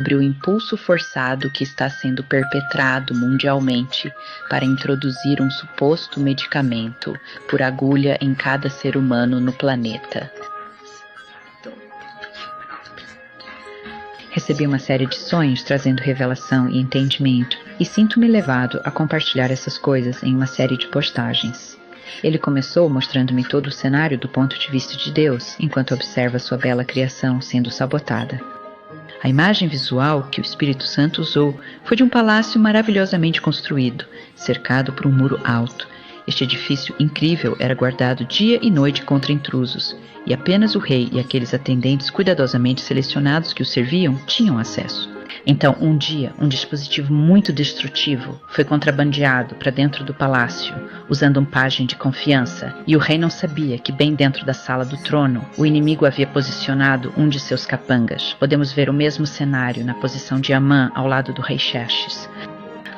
sobre o impulso forçado que está sendo perpetrado mundialmente para introduzir um suposto medicamento por agulha em cada ser humano no planeta. Recebi uma série de sonhos trazendo revelação e entendimento, e sinto-me levado a compartilhar essas coisas em uma série de postagens. Ele começou mostrando-me todo o cenário do ponto de vista de Deus, enquanto observa sua bela criação sendo sabotada. A imagem visual que o Espírito Santo usou foi de um palácio maravilhosamente construído, cercado por um muro alto. Este edifício incrível era guardado dia e noite contra intrusos, e apenas o rei e aqueles atendentes cuidadosamente selecionados que o serviam tinham acesso. Então, um dia, um dispositivo muito destrutivo foi contrabandeado para dentro do palácio, usando um pajem de confiança, e o rei não sabia que bem dentro da sala do trono, o inimigo havia posicionado um de seus capangas. Podemos ver o mesmo cenário na posição de Amã ao lado do rei Xerxes.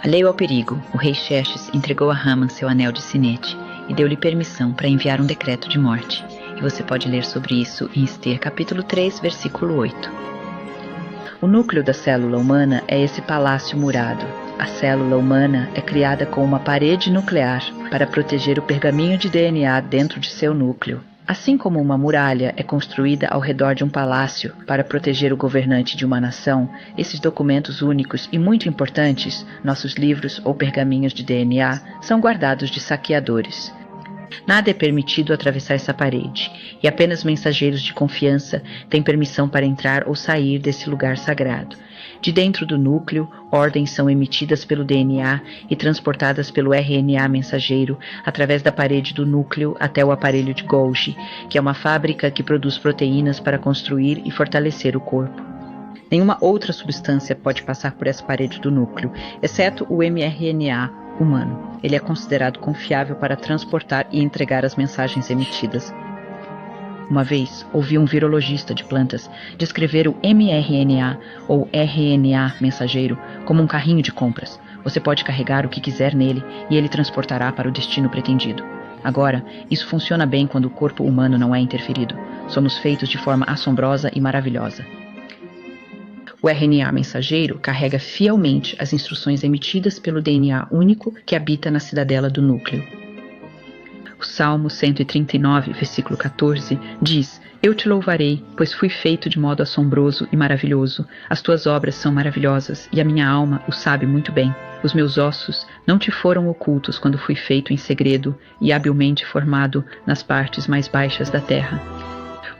Alheio ao perigo, o rei Xerxes entregou a Haman seu anel de sinete e deu-lhe permissão para enviar um decreto de morte. E você pode ler sobre isso em Ester capítulo 3, versículo 8. O núcleo da célula humana é esse palácio murado. A célula humana é criada com uma parede nuclear para proteger o pergaminho de DNA dentro de seu núcleo. Assim como uma muralha é construída ao redor de um palácio para proteger o governante de uma nação, esses documentos únicos e muito importantes, nossos livros ou pergaminhos de DNA, são guardados de saqueadores. Nada é permitido atravessar essa parede, e apenas mensageiros de confiança têm permissão para entrar ou sair desse lugar sagrado. De dentro do núcleo, ordens são emitidas pelo DNA e transportadas pelo RNA mensageiro através da parede do núcleo até o aparelho de Golgi, que é uma fábrica que produz proteínas para construir e fortalecer o corpo. Nenhuma outra substância pode passar por essa parede do núcleo, exceto o mRNA humano. Ele é considerado confiável para transportar e entregar as mensagens emitidas. Uma vez, ouvi um virologista de plantas descrever o mRNA ou RNA mensageiro como um carrinho de compras. Você pode carregar o que quiser nele e ele transportará para o destino pretendido. Agora, isso funciona bem quando o corpo humano não é interferido. Somos feitos de forma assombrosa e maravilhosa. O RNA mensageiro carrega fielmente as instruções emitidas pelo DNA único que habita na cidadela do núcleo. O Salmo 139, versículo 14, diz: Eu te louvarei, pois fui feito de modo assombroso e maravilhoso. As tuas obras são maravilhosas, e a minha alma o sabe muito bem. Os meus ossos não te foram ocultos quando fui feito em segredo e habilmente formado nas partes mais baixas da terra.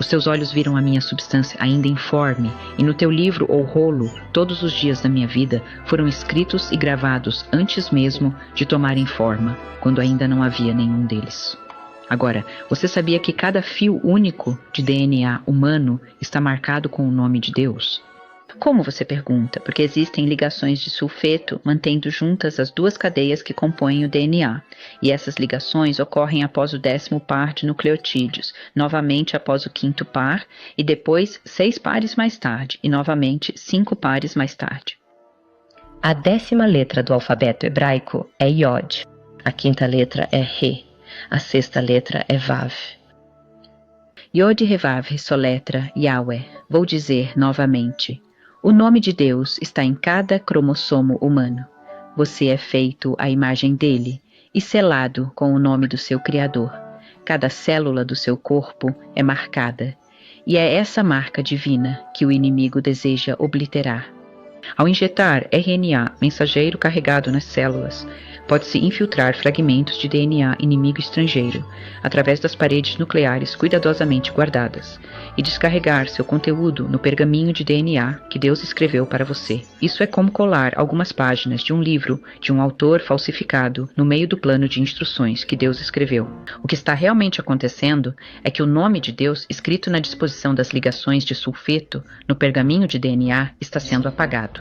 Os teus olhos viram a minha substância ainda informe, e no teu livro ou rolo, todos os dias da minha vida foram escritos e gravados antes mesmo de tomarem forma, quando ainda não havia nenhum deles. Agora, você sabia que cada fio único de DNA humano está marcado com o nome de Deus? Como, você pergunta? Porque existem ligações de sulfeto mantendo juntas as duas cadeias que compõem o DNA, e essas ligações ocorrem após o 10º par de nucleotídeos, novamente após o 5º par, e depois 6 pares mais tarde, e novamente 5 pares mais tarde. A 10ª letra do alfabeto hebraico é Yod, a 5ª letra é Re, a 6ª letra é Vav. Yod e Revav soletra Yahweh. Vou dizer novamente: o nome de Deus está em cada cromossomo humano. Você é feito à imagem dele e selado com o nome do seu Criador. Cada célula do seu corpo é marcada, e é essa marca divina que o inimigo deseja obliterar. Ao injetar RNA mensageiro carregado nas células, pode-se infiltrar fragmentos de DNA inimigo estrangeiro através das paredes nucleares cuidadosamente guardadas e descarregar seu conteúdo no pergaminho de DNA que Deus escreveu para você. Isso é como colar algumas páginas de um livro de um autor falsificado no meio do plano de instruções que Deus escreveu. O que está realmente acontecendo é que o nome de Deus escrito na disposição das ligações de sulfeto no pergaminho de DNA está sendo apagado.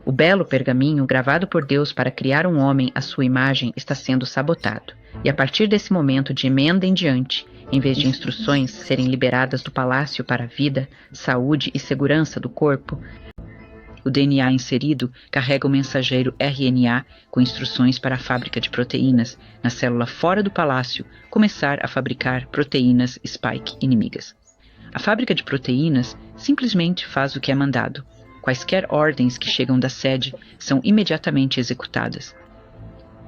O belo pergaminho gravado por Deus para criar um homem à sua imagem está sendo sabotado. E a partir desse momento de emenda em diante, em vez de instruções serem liberadas do palácio para a vida, saúde e segurança do corpo, o DNA inserido carrega o mensageiro RNA com instruções para a fábrica de proteínas, na célula fora do palácio, começar a fabricar proteínas spike inimigas. A fábrica de proteínas simplesmente faz o que é mandado. quaisquer ordens que chegam da sede são imediatamente executadas.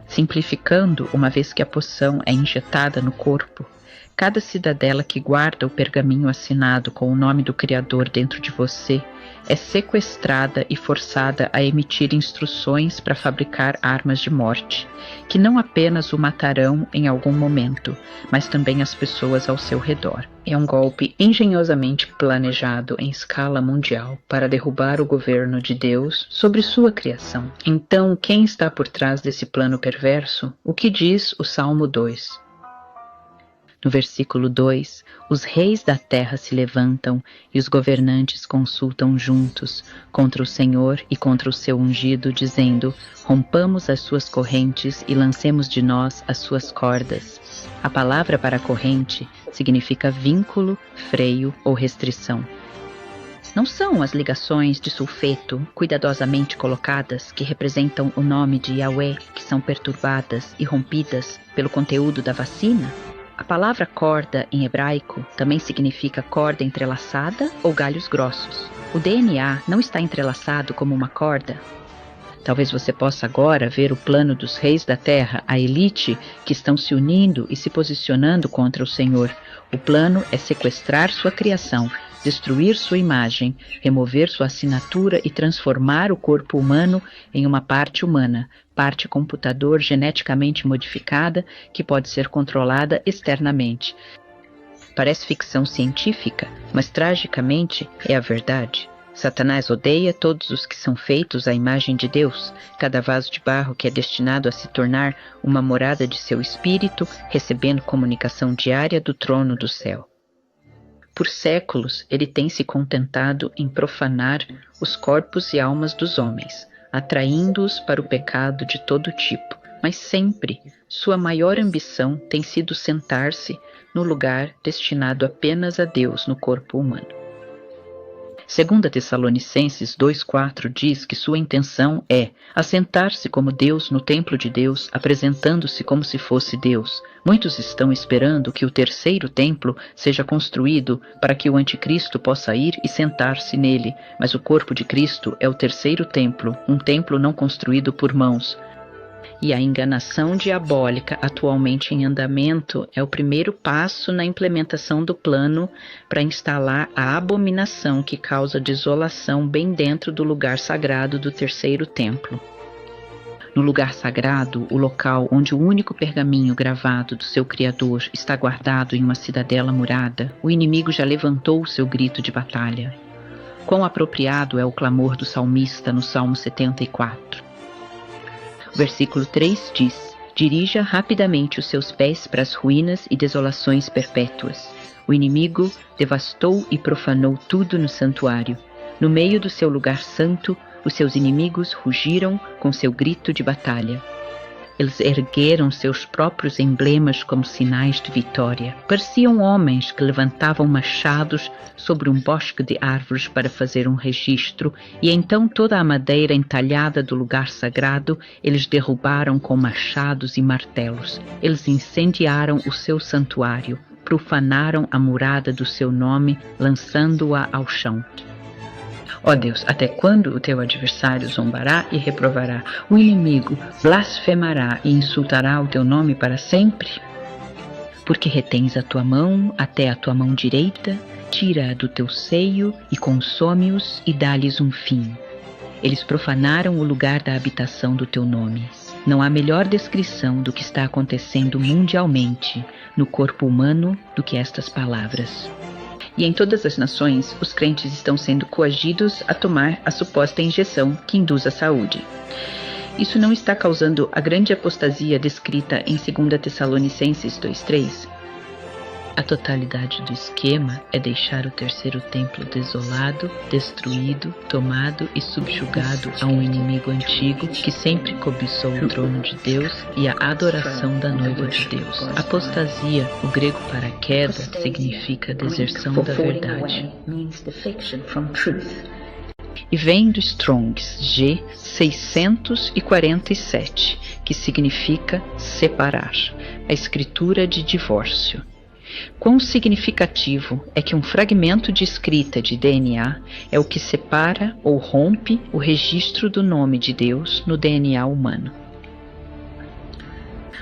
Simplificando, uma vez que a poção é injetada no corpo, cada cidadela que guarda o pergaminho assinado com o nome do Criador dentro de você é sequestrada e forçada a emitir instruções para fabricar armas de morte, que não apenas o matarão em algum momento, mas também as pessoas ao seu redor. É um golpe engenhosamente planejado em escala mundial para derrubar o governo de Deus sobre sua criação. Então, quem está por trás desse plano perverso? O que diz o Salmo 2? No versículo 2, os reis da terra se levantam e os governantes consultam juntos contra o Senhor e contra o seu ungido, dizendo: rompamos as suas correntes e lancemos de nós as suas cordas. A palavra para corrente significa vínculo, freio ou restrição. Não são as ligações de sulfeto cuidadosamente colocadas que representam o nome de Yahweh que são perturbadas e rompidas pelo conteúdo da vacina? A palavra corda em hebraico também significa corda entrelaçada ou galhos grossos. O DNA não está entrelaçado como uma corda. Talvez você possa agora ver o plano dos reis da terra, a elite, que estão se unindo e se posicionando contra o Senhor. O plano é sequestrar sua criação, destruir sua imagem, remover sua assinatura e transformar o corpo humano em uma parte humana, parte computador geneticamente modificada que pode ser controlada externamente. Parece ficção científica, mas tragicamente é a verdade. Satanás odeia todos os que são feitos à imagem de Deus. Cada vaso de barro que é destinado a se tornar uma morada de seu espírito, recebendo comunicação diária do trono do céu. Por séculos, ele tem se contentado em profanar os corpos e almas dos homens, atraindo-os para o pecado de todo tipo, mas sempre sua maior ambição tem sido sentar-se no lugar destinado apenas a Deus no corpo humano. 2 Tessalonicenses 2,4 diz que sua intenção é assentar-se como Deus no templo de Deus, apresentando-se como se fosse Deus. Muitos estão esperando que o terceiro templo seja construído para que o anticristo possa ir e sentar-se nele, mas o corpo de Cristo é o terceiro templo, um templo não construído por mãos. E a enganação diabólica atualmente em andamento é o primeiro passo na implementação do plano para instalar a abominação que causa desolação bem dentro do lugar sagrado do terceiro templo. No lugar sagrado, o local onde o único pergaminho gravado do seu Criador está guardado em uma cidadela murada, o inimigo já levantou o seu grito de batalha. Quão apropriado é o clamor do salmista no Salmo 74. O versículo 3 diz: dirija rapidamente os seus pés para as ruínas e desolações perpétuas. O inimigo devastou e profanou tudo no santuário. No meio do seu lugar santo, os seus inimigos rugiram com seu grito de batalha. Eles ergueram seus próprios emblemas como sinais de vitória. Pareciam homens que levantavam machados sobre um bosque de árvores para fazer um registro, e então toda a madeira entalhada do lugar sagrado eles derrubaram com machados e martelos. Eles incendiaram o seu santuário, profanaram a morada do seu nome, lançando-a ao chão. Ó Deus, até quando o teu adversário zombará e reprovará? O inimigo blasfemará e insultará o teu nome para sempre? Porque retens a tua mão até a tua mão direita, tira-a do teu seio e consome-os e dá-lhes um fim. Eles profanaram o lugar da habitação do teu nome. Não há melhor descrição do que está acontecendo mundialmente no corpo humano do que estas palavras. E em todas as nações, os crentes estão sendo coagidos a tomar a suposta injeção que induz à saúde. Isso não está causando a grande apostasia descrita em 2 Tessalonicenses 2,3? A totalidade do esquema é deixar o terceiro templo desolado, destruído, tomado e subjugado a um inimigo antigo que sempre cobiçou o trono de Deus e a adoração da noiva de Deus. Apostasia, o grego para queda, significa deserção da verdade. E vem do Strong's G 647, que significa separar, a escritura de divórcio. Quão significativo é que um fragmento de escrita de DNA é o que separa ou rompe o registro do nome de Deus no DNA humano.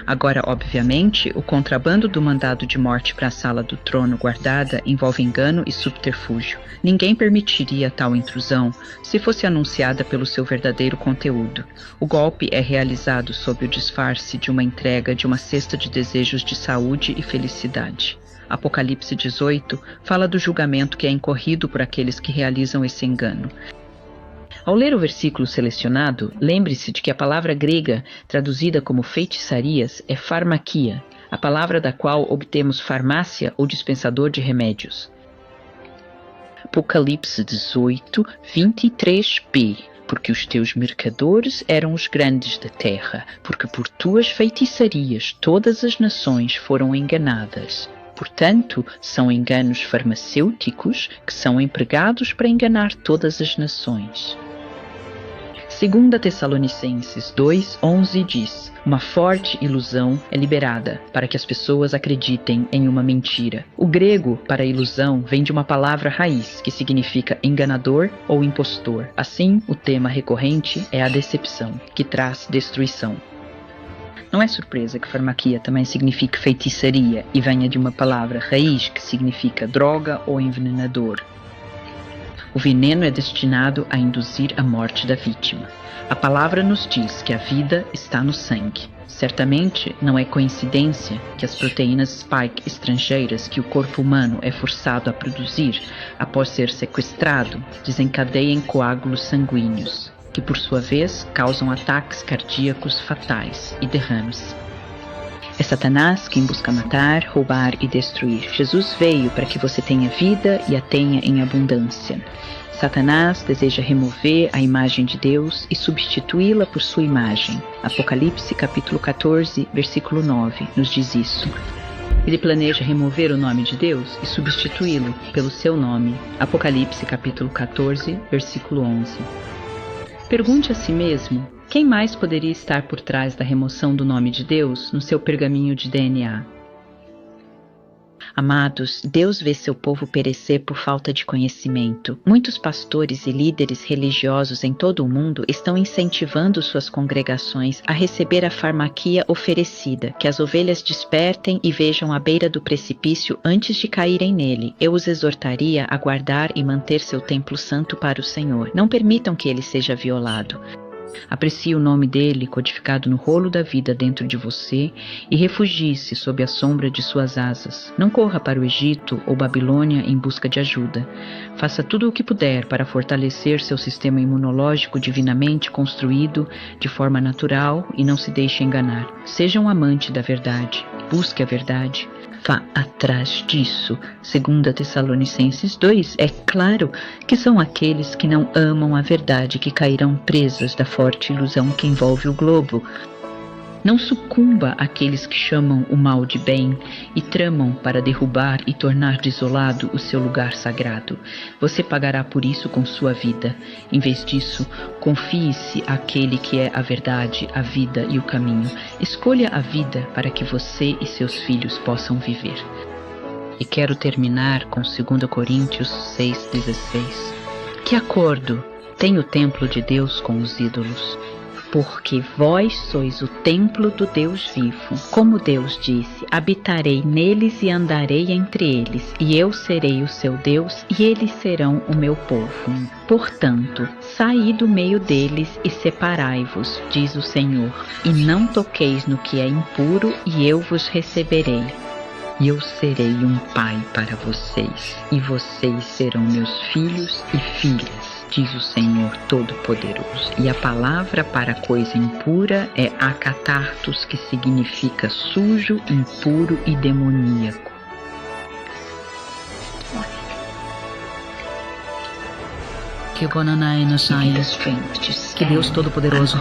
Agora, obviamente, o contrabando do mandado de morte para a sala do trono guardada envolve engano e subterfúgio. Ninguém permitiria tal intrusão se fosse anunciada pelo seu verdadeiro conteúdo. O golpe é realizado sob o disfarce de uma entrega de uma cesta de desejos de saúde e felicidade. Apocalipse 18 fala do julgamento que é incorrido por aqueles que realizam esse engano. Ao ler o versículo selecionado, lembre-se de que a palavra grega traduzida como feitiçarias é farmaquia, a palavra da qual obtemos farmácia ou dispensador de remédios. Apocalipse 18, 23b. Porque os teus mercadores eram os grandes da terra, porque por tuas feitiçarias todas as nações foram enganadas. Portanto, são enganos farmacêuticos que são empregados para enganar todas as nações. 2 Tessalonicenses 2:11 diz: uma forte ilusão é liberada para que as pessoas acreditem em uma mentira. O grego para ilusão vem de uma palavra raiz que significa enganador ou impostor. Assim, o tema recorrente é a decepção, que traz destruição. Não é surpresa que farmaquia também signifique feitiçaria e venha de uma palavra raiz que significa droga ou envenenador. O veneno é destinado a induzir a morte da vítima. A palavra nos diz que a vida está no sangue. Certamente não é coincidência que as proteínas spike estrangeiras que o corpo humano é forçado a produzir após ser sequestrado desencadeiem coágulos sanguíneos, que por sua vez causam ataques cardíacos fatais e derrames. É Satanás quem busca matar, roubar e destruir. Jesus veio para que você tenha vida e a tenha em abundância. Satanás deseja remover a imagem de Deus e substituí-la por sua imagem. Apocalipse capítulo 14, versículo 9, nos diz isso. Ele planeja remover o nome de Deus e substituí-lo pelo seu nome. Apocalipse capítulo 14, versículo 11. Pergunte a si mesmo: quem mais poderia estar por trás da remoção do nome de Deus no seu pergaminho de DNA? Amados, Deus vê seu povo perecer por falta de conhecimento. Muitos pastores e líderes religiosos em todo o mundo estão incentivando suas congregações a receber a farmaquia oferecida, que as ovelhas despertem e vejam à beira do precipício antes de caírem nele. Eu os exortaria a guardar e manter seu templo santo para o Senhor. Não permitam que ele seja violado. Aprecie o nome dele codificado no rolo da vida dentro de você e refugie-se sob a sombra de suas asas. Não corra para o Egito ou Babilônia em busca de ajuda. Faça tudo o que puder para fortalecer seu sistema imunológico divinamente construído de forma natural e não se deixe enganar. Seja um amante da verdade. Busque a verdade. Vá atrás disso. 2 Tessalonicenses 2, é claro que são aqueles que não amam a verdade que cairão presas da forte ilusão que envolve o globo. Não sucumba àqueles que chamam o mal de bem e tramam para derrubar e tornar desolado o seu lugar sagrado. Você pagará por isso com sua vida. Em vez disso, confie-se àquele que é a verdade, a vida e o caminho. Escolha a vida para que você e seus filhos possam viver. E quero terminar com 2 Coríntios 6,16. Que acordo tem o templo de Deus com os ídolos? Porque vós sois o templo do Deus vivo. Como Deus disse: habitarei neles e andarei entre eles, e eu serei o seu Deus, e eles serão o meu povo. Portanto, saí do meio deles e separai-vos, diz o Senhor, e não toqueis no que é impuro, e eu vos receberei. E eu serei um pai para vocês, e vocês serão meus filhos e filhas, diz o Senhor Todo-Poderoso. E a palavra para coisa impura é akatartos, que significa sujo, impuro e demoníaco. Que Deus Todo-Poderoso